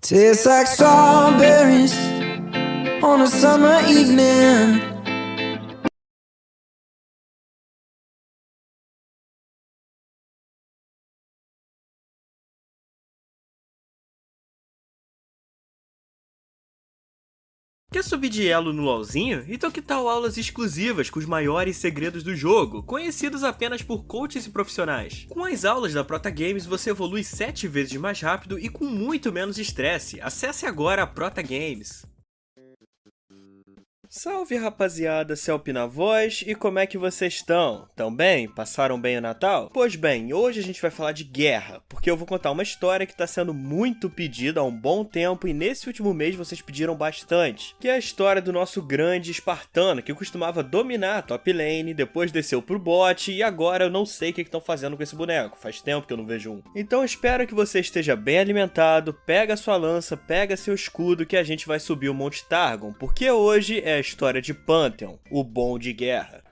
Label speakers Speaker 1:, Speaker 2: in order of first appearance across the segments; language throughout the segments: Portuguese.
Speaker 1: Tastes like strawberries on a summer evening.
Speaker 2: Quer subir de elo no LoLzinho? Então que tal aulas exclusivas com os maiores segredos do jogo, conhecidos apenas por coaches e profissionais? Com as aulas da Prota Games você evolui 7 vezes mais rápido e com muito menos estresse. Acesse agora a Prota Games. Salve rapaziada, Celp na voz, e como é que vocês estão? Tão bem? Passaram bem o Natal? Pois bem, hoje a gente vai falar de guerra, porque eu vou contar uma história que está sendo muito pedida há um bom tempo e nesse último mês vocês pediram bastante, que é a história do nosso grande espartano, que costumava dominar a top lane, depois desceu pro bot e agora eu não sei o que estão fazendo com esse boneco, faz tempo que eu não vejo um. Então espero que você esteja bem alimentado, pega sua lança, pega seu escudo que a gente vai subir o Monte Targon, porque hoje é a história de Pantheon, o bom de guerra.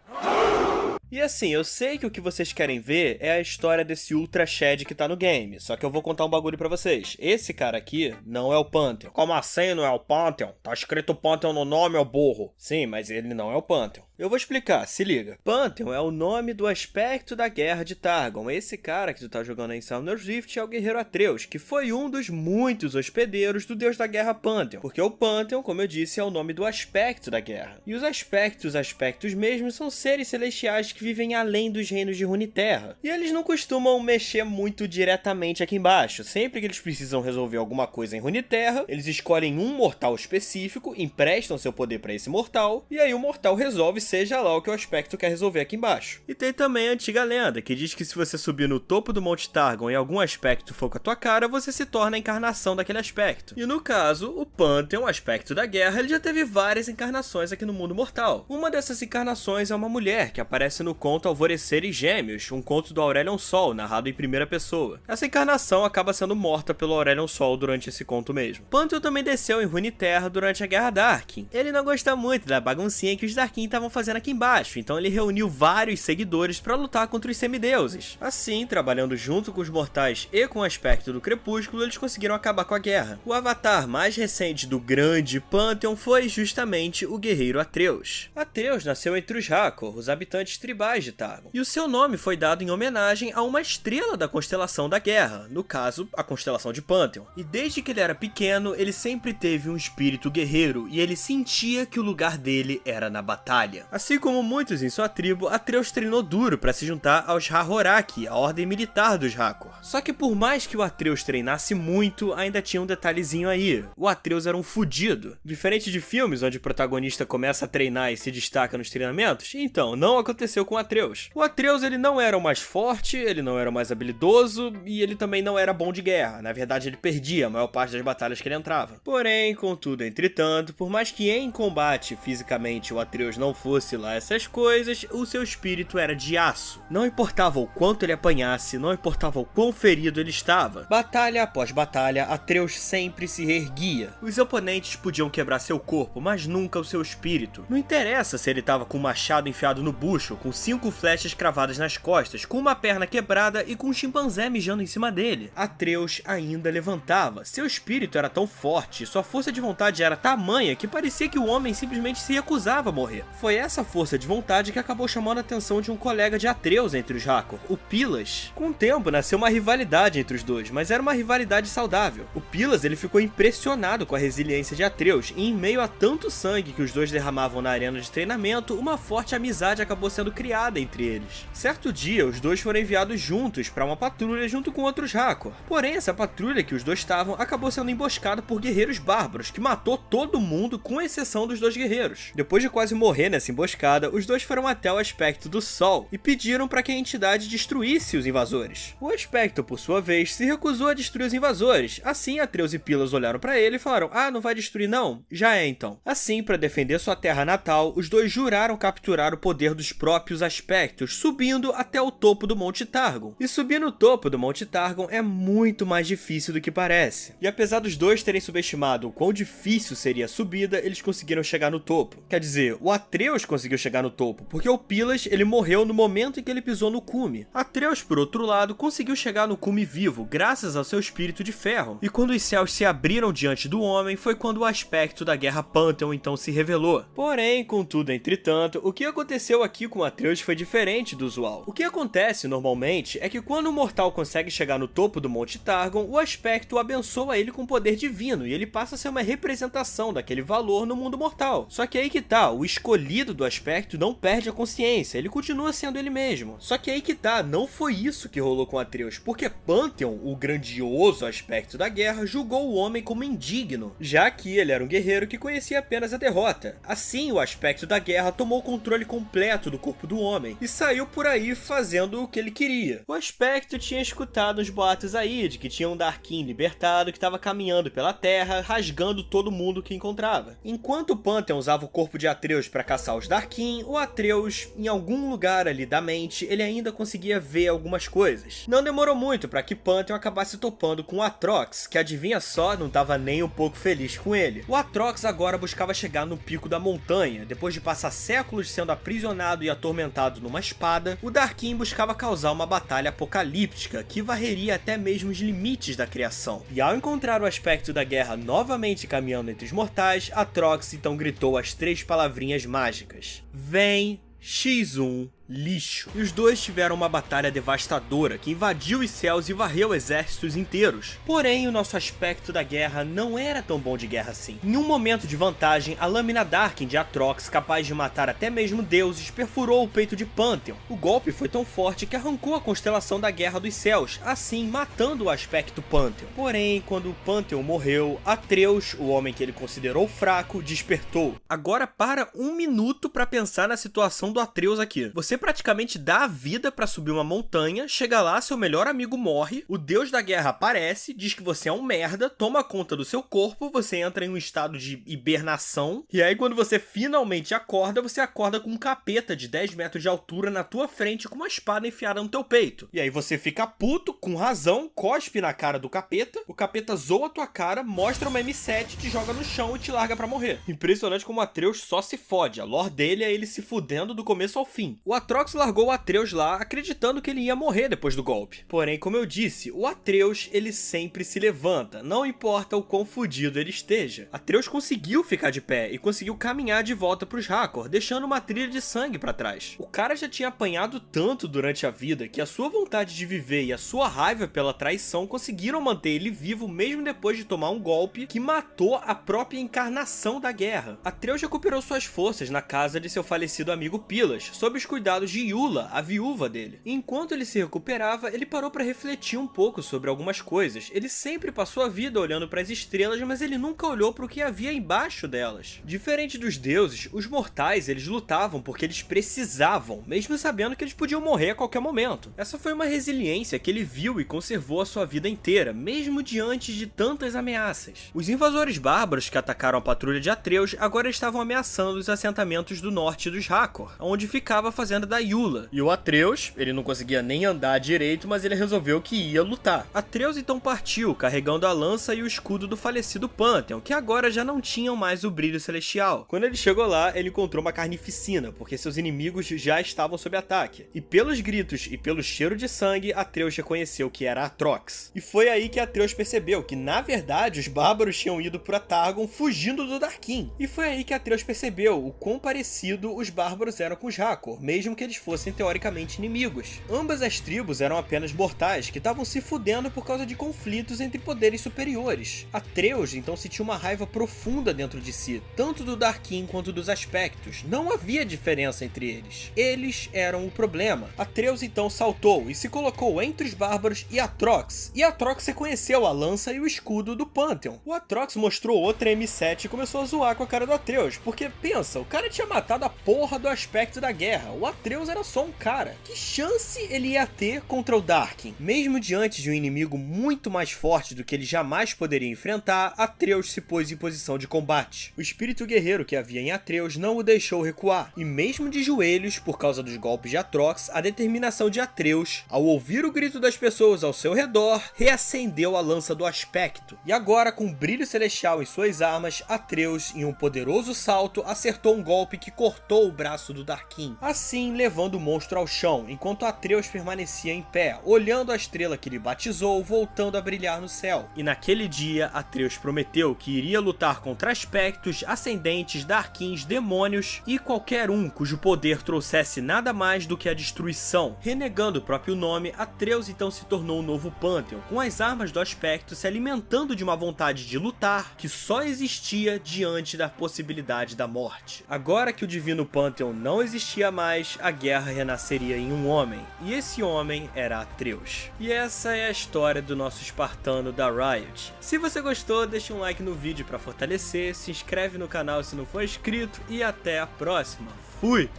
Speaker 2: E assim, eu sei que o que vocês querem ver é a história desse Ultra Shed que tá no game, só que eu vou contar um bagulho pra vocês. Esse cara aqui não é o Pantheon. Como assim não é o Pantheon? Tá escrito Pantheon no nome, ó burro. Sim, mas ele não é o Pantheon. Eu vou explicar, se liga. Pantheon é o nome do aspecto da guerra de Targon. Esse cara que tu tá jogando aí em Summoner's Rift é o guerreiro Atreus, que foi um dos muitos hospedeiros do deus da guerra Pantheon. Porque o Pantheon, como eu disse, é o nome do aspecto da guerra. E os aspectos mesmos, são seres celestiais que vivem além dos reinos de Runeterra. E eles não costumam mexer muito diretamente aqui embaixo. Sempre que eles precisam resolver alguma coisa em Runeterra, eles escolhem um mortal específico, emprestam seu poder pra esse mortal, e aí o mortal resolve seja lá o que o aspecto quer resolver aqui embaixo. E tem também a antiga lenda, que diz que se você subir no topo do Monte Targon e algum aspecto for com a tua cara, você se torna a encarnação daquele aspecto. E no caso, o Pantheon, o aspecto da guerra, ele já teve várias encarnações aqui no mundo mortal. Uma dessas encarnações é uma mulher, que aparece no conto Alvorecer e Gêmeos, um conto do Aurelion Sol, narrado em primeira pessoa. Essa encarnação acaba sendo morta pelo Aurelion Sol durante esse conto mesmo. Pantheon também desceu em Runeterra durante a Guerra Darkin. Ele não gosta muito da baguncinha que os Darkin estavam fazendo aqui embaixo, então ele reuniu vários seguidores para lutar contra os semideuses. Assim, trabalhando junto com os mortais e com o aspecto do crepúsculo, eles conseguiram acabar com a guerra. O avatar mais recente do grande Pantheon foi justamente o guerreiro Atreus. Atreus nasceu entre os Hakor, os habitantes tribais de Targon, e o seu nome foi dado em homenagem a uma estrela da constelação da guerra, no caso, a constelação de Pantheon. E desde que ele era pequeno, ele sempre teve um espírito guerreiro, e ele sentia que o lugar dele era na batalha. Assim como muitos em sua tribo, Atreus treinou duro para se juntar aos Hahoraki, a ordem militar dos Hakor. Só que por mais que o Atreus treinasse muito, ainda tinha um detalhezinho aí. O Atreus era um fudido. Diferente de filmes onde o protagonista começa a treinar e se destaca nos treinamentos, então, não aconteceu com o Atreus. O Atreus, ele não era o mais forte, ele não era o mais habilidoso, e ele também não era bom de guerra. Na verdade, ele perdia a maior parte das batalhas que ele entrava. Porém, contudo, entretanto, por mais que em combate, fisicamente, o Atreus não fosse lá essas coisas, o seu espírito era de aço. Não importava o quanto ele apanhasse, não importava o quão ferido ele estava. Batalha após batalha, Atreus sempre se reerguia. Os oponentes podiam quebrar seu corpo, mas nunca o seu espírito. Não interessa se ele estava com um machado enfiado no bucho, com 5 flechas cravadas nas costas, com uma perna quebrada e com um chimpanzé mijando em cima dele. Atreus ainda levantava. Seu espírito era tão forte, sua força de vontade era tamanha que parecia que o homem simplesmente se recusava a morrer. Foi essa força de vontade que acabou chamando a atenção de um colega de Atreus entre os Hakor, o Pilas. Com o tempo nasceu uma rivalidade entre os dois, mas era uma rivalidade saudável. O Pilas, ele ficou impressionado com a resiliência de Atreus, e em meio a tanto sangue que os dois derramavam na arena de treinamento, uma forte amizade acabou sendo criada entre eles. Certo dia, os dois foram enviados juntos para uma patrulha junto com outros Hakor. Porém, essa patrulha que os dois estavam acabou sendo emboscada por guerreiros bárbaros, que matou todo mundo com exceção dos dois guerreiros. Depois de quase morrer nessa emboscada, os dois foram até o aspecto do Sol e pediram para que a entidade destruísse os invasores. O aspecto, por sua vez, se recusou a destruir os invasores. Assim, Atreus e Pilas olharam para ele e falaram: "Ah, não vai destruir não? Já é então." Assim, para defender sua terra natal, os dois juraram capturar o poder dos próprios aspectos, subindo até o topo do Monte Targon. E subir no topo do Monte Targon é muito mais difícil do que parece. E apesar dos dois terem subestimado o quão difícil seria a subida, eles conseguiram chegar no topo. Quer dizer, o Atreus Atreus conseguiu chegar no topo, porque o Pilas ele morreu no momento em que ele pisou no cume. Atreus, por outro lado, conseguiu chegar no cume vivo, graças ao seu espírito de ferro. E quando os céus se abriram diante do homem, foi quando o aspecto da Guerra Pantheon então se revelou. Porém, contudo, entretanto, o que aconteceu aqui com Atreus foi diferente do usual. O que acontece normalmente é que quando um mortal consegue chegar no topo do Monte Targon, o aspecto abençoa ele com poder divino e ele passa a ser uma representação daquele valor no mundo mortal. Só que aí que tá, o escolhido do aspecto não perde a consciência, ele continua sendo ele mesmo. Só que aí que tá, não foi isso que rolou com Atreus, porque Pantheon, o grandioso aspecto da guerra, julgou o homem como indigno, já que ele era um guerreiro que conhecia apenas a derrota. Assim, o aspecto da guerra tomou o controle completo do corpo do homem e saiu por aí fazendo o que ele queria. O aspecto tinha escutado uns boatos aí de que tinha um Darkin libertado que estava caminhando pela terra, rasgando todo mundo que encontrava. Enquanto Pantheon usava o corpo de Atreus para caçar os Darkin, o Atreus, em algum lugar ali da mente, ele ainda conseguia ver algumas coisas. Não demorou muito para que Pantheon acabasse topando com o Atrox, que adivinha só, não estava nem um pouco feliz com ele. O Atrox agora buscava chegar no pico da montanha. Depois de passar séculos sendo aprisionado e atormentado numa espada, o Darkin buscava causar uma batalha apocalíptica que varreria até mesmo os limites da criação. E ao encontrar o aspecto da guerra novamente caminhando entre os mortais, Atrox então gritou as 3 palavrinhas mágicas: Vem, X1, lixo. E os dois tiveram uma batalha devastadora que invadiu os céus e varreu exércitos inteiros. Porém, o nosso aspecto da guerra não era tão bom de guerra assim. Em um momento de vantagem, a lâmina Darkin de Atrox, capaz de matar até mesmo deuses, perfurou o peito de Pantheon. O golpe foi tão forte que arrancou a constelação da Guerra dos Céus, assim matando o aspecto Pantheon. Porém, quando Pantheon morreu, Atreus, o homem que ele considerou fraco, despertou. Agora para um minuto para pensar na situação do Atreus aqui. Você praticamente dá a vida pra subir uma montanha, chega lá, seu melhor amigo morre, o deus da guerra aparece, diz que você é um merda, toma conta do seu corpo, você entra em um estado de hibernação, e aí quando você finalmente acorda, você acorda com um capeta de 10 metros de altura na tua frente com uma espada enfiada no teu peito. E aí você fica puto, com razão, cospe na cara do capeta, o capeta zoa a tua cara, mostra uma M7, te joga no chão e te larga pra morrer. Impressionante como o Atreus só se fode, a lore dele é ele se fudendo do começo ao fim. O Atrox largou o Atreus lá, acreditando que ele ia morrer depois do golpe. Porém, como eu disse, o Atreus, ele sempre se levanta, não importa o quão fudido ele esteja. Atreus conseguiu ficar de pé e conseguiu caminhar de volta pros Hakor, deixando uma trilha de sangue pra trás. O cara já tinha apanhado tanto durante a vida que a sua vontade de viver e a sua raiva pela traição conseguiram manter ele vivo mesmo depois de tomar um golpe que matou a própria encarnação da guerra. Atreus recuperou suas forças na casa de seu falecido amigo Pilas, sob os cuidados de Eula, a viúva dele. E enquanto ele se recuperava, ele parou para refletir um pouco sobre algumas coisas. Ele sempre passou a vida olhando para as estrelas, mas ele nunca olhou para o que havia embaixo delas. Diferente dos deuses, os mortais eles lutavam porque eles precisavam, mesmo sabendo que eles podiam morrer a qualquer momento. Essa foi uma resiliência que ele viu e conservou a sua vida inteira, mesmo diante de tantas ameaças. Os invasores bárbaros que atacaram a patrulha de Atreus agora estavam ameaçando os assentamentos do norte dos Hakor, onde ficava a fazenda da Eula. E o Atreus, ele não conseguia nem andar direito, mas ele resolveu que ia lutar. Atreus então partiu, carregando a lança e o escudo do falecido Pantheon, que agora já não tinham mais o brilho celestial. Quando ele chegou lá, ele encontrou uma carnificina, porque seus inimigos já estavam sob ataque. E pelos gritos e pelo cheiro de sangue, Atreus reconheceu que era Atrox. E foi aí que Atreus percebeu que, na verdade, os bárbaros tinham ido para Targon fugindo do Darkin. E foi aí que Atreus percebeu o quão parecido os bárbaros eram com os Hakor, mesmo que eles fossem teoricamente inimigos. Ambas as tribos eram apenas mortais que estavam se fudendo por causa de conflitos entre poderes superiores. Atreus então sentiu uma raiva profunda dentro de si, tanto do Darkin quanto dos aspectos. Não havia diferença entre eles. Eles eram o problema. Atreus então saltou e se colocou entre os bárbaros e Atrox. E Atrox reconheceu a lança e o escudo do Pantheon. O Atrox mostrou outra M7 e começou a zoar com a cara do Atreus, porque pensa, o cara tinha matado a porra do aspecto da guerra. O Atreus era só um cara. Que chance ele ia ter contra o Darkin? Mesmo diante de um inimigo muito mais forte do que ele jamais poderia enfrentar, Atreus se pôs em posição de combate. O espírito guerreiro que havia em Atreus não o deixou recuar, e mesmo de joelhos, por causa dos golpes de Atrox, a determinação de Atreus, ao ouvir o grito das pessoas ao seu redor, reacendeu a lança do aspecto. E agora, com brilho celestial em suas armas, Atreus, em um poderoso salto, acertou um golpe que cortou o braço do Darkin, assim levando o monstro ao chão, enquanto Atreus permanecia em pé, olhando a estrela que ele batizou, voltando a brilhar no céu. E naquele dia, Atreus prometeu que iria lutar contra aspectos, ascendentes, Darkins, demônios e qualquer um cujo poder trouxesse nada mais do que a destruição. Renegando o próprio nome, Atreus então se tornou o novo Pantheon, com as armas do aspecto se alimentando de uma vontade de lutar que só existia diante da possibilidade da morte. Agora que o divino Pantheon não existia mais, a guerra renasceria em um homem, e esse homem era Atreus. E essa é a história do nosso espartano da Riot. Se você gostou, deixa um like no vídeo para fortalecer, se inscreve no canal se não for inscrito e até a próxima. Fui!